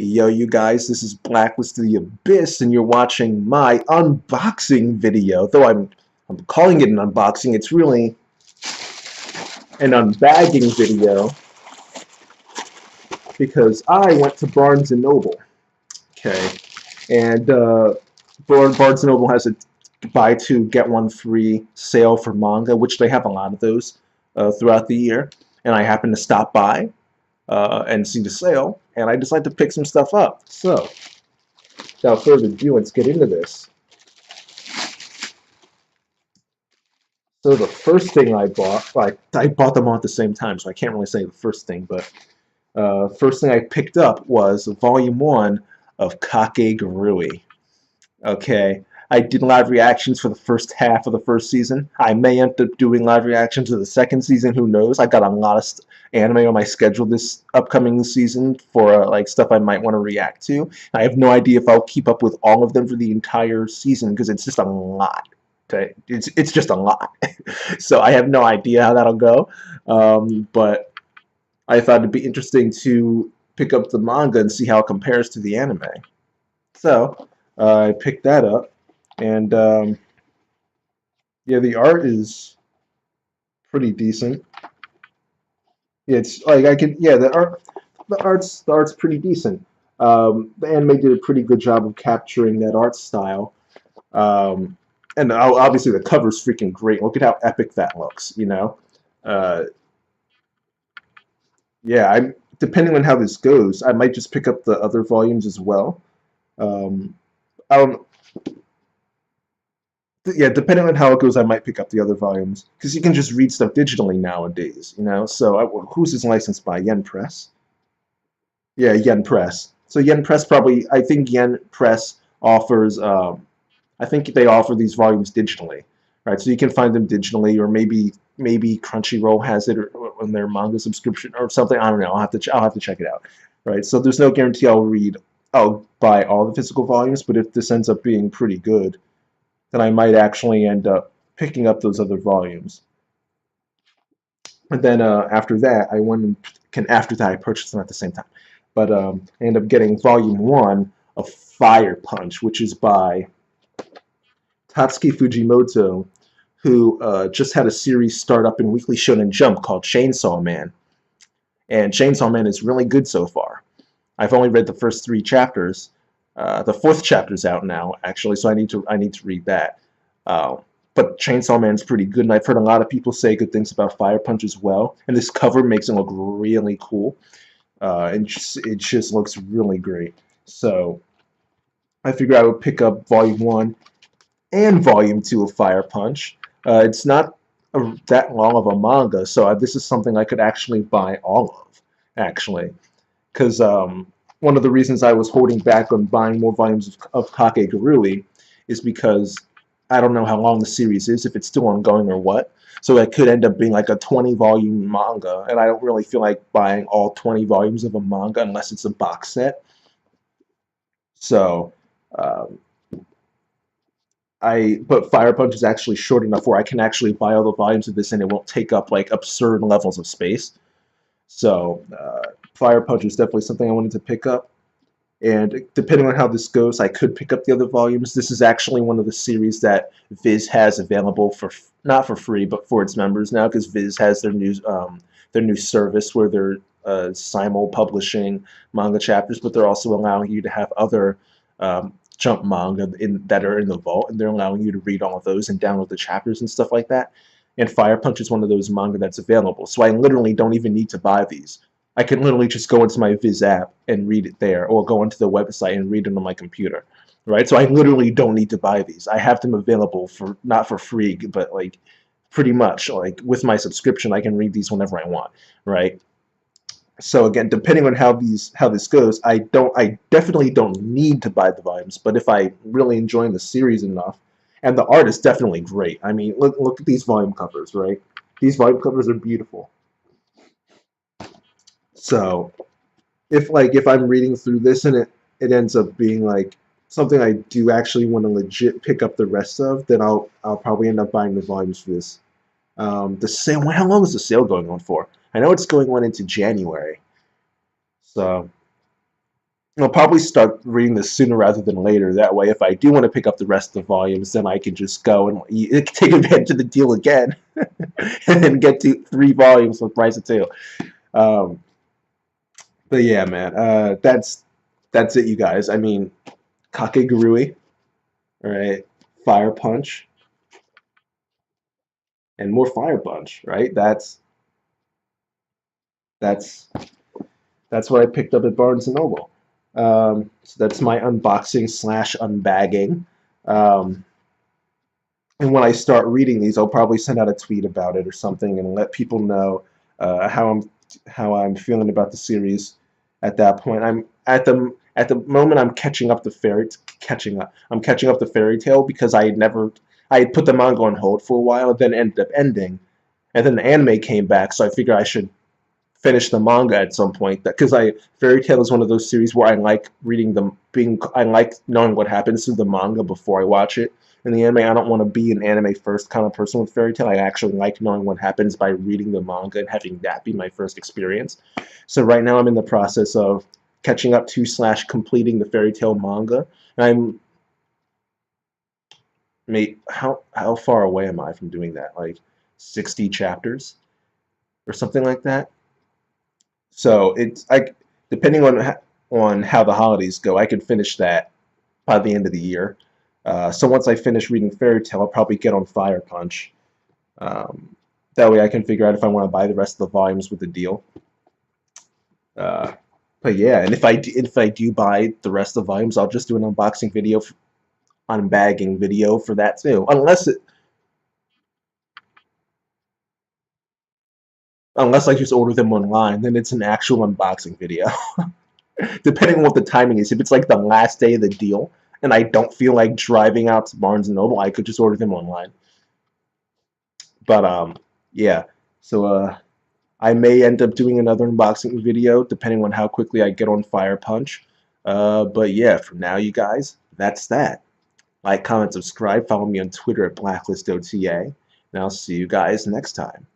Yo, you guys, this is Blacklist of the Abyss, and you're watching my unboxing video. Though I'm calling it an unboxing, it's really an unbagging video because I went to Barnes& and Noble, okay, and Barnes& and Noble has a buy two get one free sale for manga, which they have a lot of those throughout the year, and I happened to stop by and see the sale, and I decided to pick some stuff up. So, without further ado, let's get into this. So the first thing I bought, I bought them all at the same time, so I can't really say the first thing, but first thing I picked up was Volume 1 of Kakegurui. Okay, I did live reactions for the first half of the first season. I may end up doing live reactions of the second season, who knows? I got a lot of anime on my schedule this upcoming season for like stuff I might want to react to. I have no idea if I'll keep up with all of them for the entire season because it's just a lot. Okay? It's just a lot. So I have no idea how that'll go. But I thought it'd be interesting to pick up the manga and see how it compares to the anime. So I picked that up, and yeah, the art is pretty decent. It's like the art's pretty decent. The anime did a pretty good job of capturing that art style. And obviously the cover's freaking great. Look at how epic that looks, you know? Uh, yeah, depending on how this goes, I might just pick up the other volumes as well. Um, I don't, yeah, depending on how it goes, I might pick up the other volumes because you can just read stuff digitally nowadays, you know. So who's this licensed by? Yen Press. Yeah, Yen Press. So Yen Press probably, I think Yen Press offers. I think they offer these volumes digitally, right? So you can find them digitally, or maybe Crunchyroll has it or on their manga subscription or something. I don't know. I'll have to check it out, right? So there's no guarantee I'll buy all the physical volumes, but if this ends up being pretty good, then I might actually end up picking up those other volumes. And then after that, after that I purchased them at the same time. But I end up getting Volume 1 of Fire Punch, which is by Tatsuki Fujimoto, who just had a series start up in Weekly Shonen Jump called Chainsaw Man. And Chainsaw Man is really good so far. I've only read the first 3 chapters. The 4th chapter's out now, actually, so I need to read that. But Chainsaw Man's pretty good, and I've heard a lot of people say good things about Fire Punch as well. And this cover makes it look really cool. And it just looks really great. So I figured I would pick up Volume 1 and Volume 2 of Fire Punch. It's not that long of a manga, so this is something I could actually buy all of, actually. Because one of the reasons I was holding back on buying more volumes of Kakegurui is because I don't know how long the series is, if it's still ongoing or what. So it could end up being like a 20-volume manga, and I don't really feel like buying all 20 volumes of a manga unless it's a box set. So, but Fire Punch is actually short enough where I can actually buy all the volumes of this and it won't take up like absurd levels of space. So, Fire Punch is definitely something I wanted to pick up. And depending on how this goes, I could pick up the other volumes. This is actually one of the series that Viz has available for not for free, but for its members now, because Viz has their new service where they're simul-publishing manga chapters, but they're also allowing you to have other Jump manga that are in the vault, and they're allowing you to read all of those and download the chapters and stuff like that. And Fire Punch is one of those manga that's available, so I literally don't even need to buy these. I can literally just go into my Viz app and read it there, or go onto the website and read it on my computer, right? So I literally don't need to buy these. I have them available for not for free, but like pretty much like with my subscription, I can read these whenever I want, right? So again, depending on how this goes, I definitely don't need to buy the volumes, but if I really enjoy the series enough, and the art is definitely great. I mean, look at these volume covers, right? These volume covers are beautiful. So if I'm reading through this and it ends up being like something I do actually want to legit pick up the rest of, then I'll probably end up buying the volumes for this. The sale. How long is the sale going on for? I know it's going on into January. So I'll probably start reading this sooner rather than later. That way, if I do want to pick up the rest of the volumes, then I can just go and take advantage of the deal again, and then get to 3 volumes for the price of 2. Um, but yeah, man, that's it, you guys. I mean, Kakegurui, all right, Fire Punch, and more Fire Punch, right? That's that's what I picked up at Barnes and Noble. So that's my unboxing slash unbagging. Um, and when I start reading these, I'll probably send out a tweet about it or something and let people know how I'm feeling about the series. At that point, at the moment I'm catching up the catching up. I'm catching up the fairy tale because I had put the manga on hold for a while and then ended up ending, and then the anime came back, so I figured I should finish the manga at some point. Because I Fairy Tail is one of those series where I like reading them, I like knowing what happens to the manga before I watch it. In the anime, I don't want to be an anime first kind of person with Fairy Tail. I actually like knowing what happens by reading the manga and having that be my first experience. So right now I'm in the process of catching up to slash completing the Fairy Tail manga. And I'm mate, how far away am I from doing that? Like 60 chapters or something like that. So it's like depending on how the holidays go, I could finish that by the end of the year. So once I finish reading Fairy Tail, I'll probably get on Fire Punch. Um, that way I can figure out if I want to buy the rest of the volumes with the deal. Uh, but yeah, and if I do buy the rest of the volumes, I'll just do an unboxing video, unbagging video for that too. Unless I just order them online, then it's an actual unboxing video. Depending on what the timing is. If it's like the last day of the deal and I don't feel like driving out to Barnes and Noble, I could just order them online. But yeah. So I may end up doing another unboxing video depending on how quickly I get on Fire Punch. But yeah, for now, you guys, that's that. Like, comment, subscribe, follow me on Twitter at blacklistota, and I'll see you guys next time.